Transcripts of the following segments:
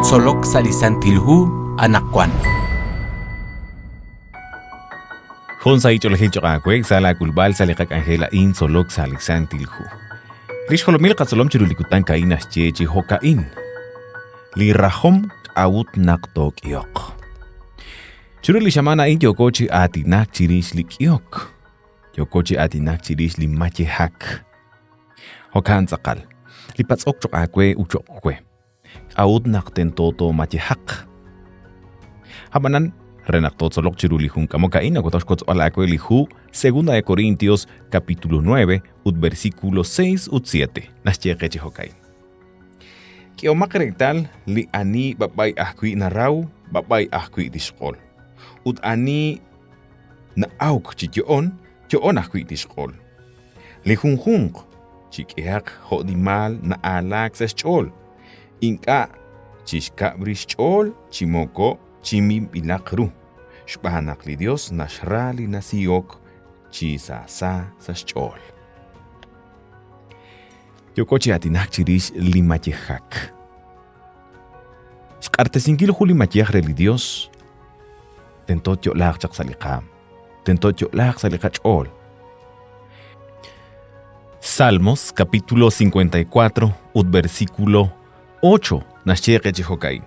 solok salisantilhu anakwan. Hon sa ito lahil chokakwe, sala kulbal salikak Angela in solok salisantilhu. Lish holomil katsolom chirulikutan kainas chechi hokain. Li rahom awut naktok yok. Chiruli shamana in yokochi atinak chirish lik yok. Yokochi atinak chirish li mache hak. Hokan sakal. Lipats ok chokakwe uchokwe. Awut nakten toto mache hak. Habanan renaktot solok chiruli hun kamokain agotoshkots alakwe lihu 2 de Corintios capítulo 9 ut versículo 6 ut 7 naschekechi hokai. Ki omakrektal li ani babay ahkui naraw babay ahkui dishkol. Ut ani na auk chityoon ahkui dishkol. Li hunhung chikeak hodimal na alak sa chol. Inka chishkabrish chol chimoko chimim ilakru. Shbahanak li Dios nashrali nasiyok chisasa sa chol. Yokochi atinak chirish limachehak. Shkartesinkil huli machehre li Dios. Tentot yoklak chak salikam. Tentot yoklak salikach chol. Salmos capítulo 54 ut versículo 8 nashekechi hokai.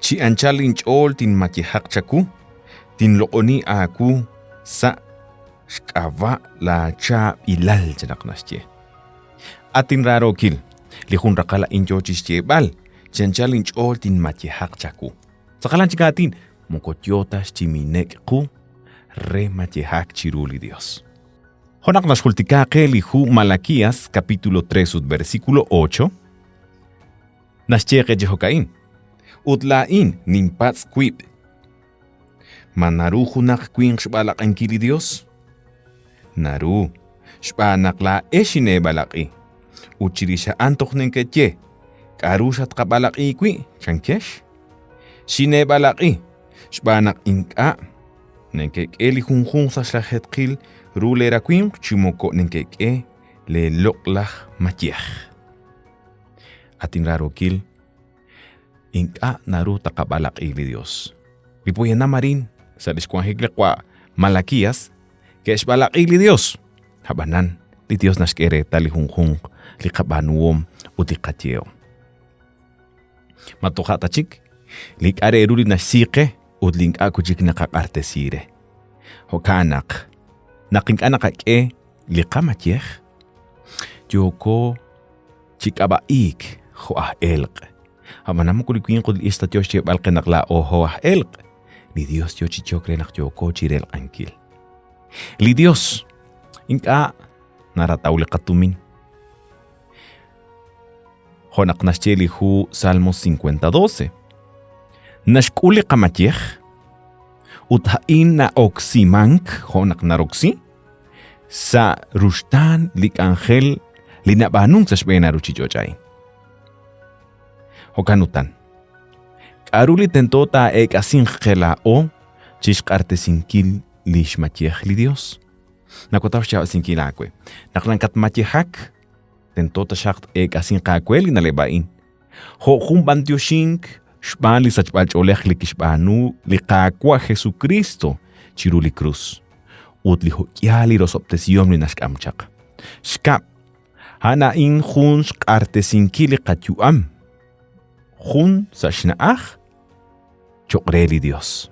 Chi anchalin chol tin machehak chaku. Tin looni aku sa shkava la cha ilal chanak nasche. Atin raro kil. Lihun rakala inchochis chebal. Chanchalin chol tin machehak chaku. Sakalan chikatin mukotyotas chiminek ku re machehak chiruli Dios. Honak nashultikake lihu Malaquías capítulo 3 ut versículo 8. Nascheke jehokain. Utlain nimpats kuip. Manaru hunak queen shbalak ankili Dios. Naru shbanak la eshine balaki. Uchirisha antok nenketje. Karushat kabalaki kui chankesh. Shine balaki. Shbanak inka. Nenkek eli hunhung sa shlahetkil. Rulera queen chimoko nenkeke le loklach matiach. Atin raro kil. Inka naru takabalak ili Dios. Lipuyan na marin sa diskwanghigle kwa Malaquías que es balak ili Dios. Habanan li Dios naskere talihunghung li kabanuom utikatyo. Matukata chik li kare eruli nasike udling ako chik nakakartesire. Hokanak naking anak e li kamatiech. Yoko chikabaik hoa elk. Hamanam kulikwin kul istatyo siya balkenakla o hoa elk. Li Dios yo chichokre nak yoko chirel ankil. Li Dios inka naratawli katumin. Honak nascheli hu Salmos 50:12. Nashkuli kamatiech. Uthain na oksimank honak naroksi. Sa rushtan lik angel linabanung sa shbena ruchichochay. Hokanutan. Karuli tentota asin khela o chishkarte sinkil lish matiech li Dios. Nakotaw siya sinkil akwe. Naklankat matiehak tentota shakt asin kakweli na lebain. Ho kumbantiushink shbali sa chbal cholech likishbanu likakwa Jesucristo chiruli cruz. Utli hokyali rosoptesiom li nashkamchak. Shkap hana in hun shkarte sinkil katyuam. Hun sa shnaach chokreli Dios.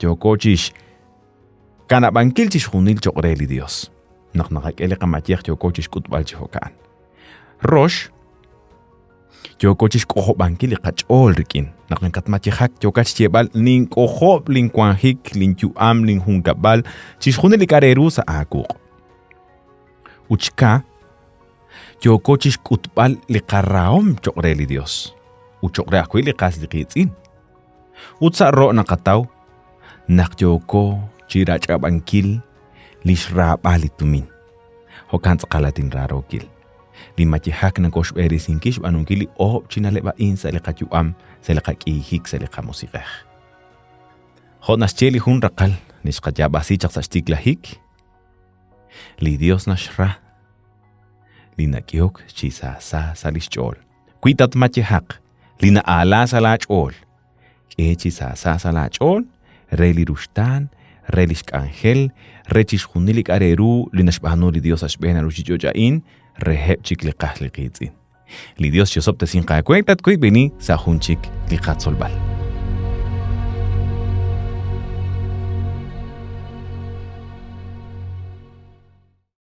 Chokochish kanabankilchish hunil chokreli Dios. Naknakakele kamatiech chokochish kutbal chihokaan. Rosh chokochish kohobankili kachol rikin. Naknankatmatiechak chokach chebal nin kohob lin kwanhik lin chuam lin hunkabal chish hunil ikareru sa akuk. Uchka chokochish kutbal likaraom chokreli Dios. Uchokre akwili kas likitsin. Utsa ro nakataw nakyoko chirachkabankil lishrapalitumin. Hokan sakalatin rarokil. Limachihak ng koshberi sinkish anungkili o chinalebain sa likatuam sa likakihik sa likamusikah. Honas cheli hun rakal niskajabasichak sa stiklahik. Li Dios nashra. Linakyok chisasa sa lischol. Kuitat machihak Lina ala salachol. Echi sasa salachol. Reli rushtan. Relish angel. Rechish hunilik areru. Linashbahanu li Dios ashbena rushijojain. Reheb chik liqah liqitzin. Li Dios yosop te sin qakwektat kuik beni sa hunchik liqat solbal.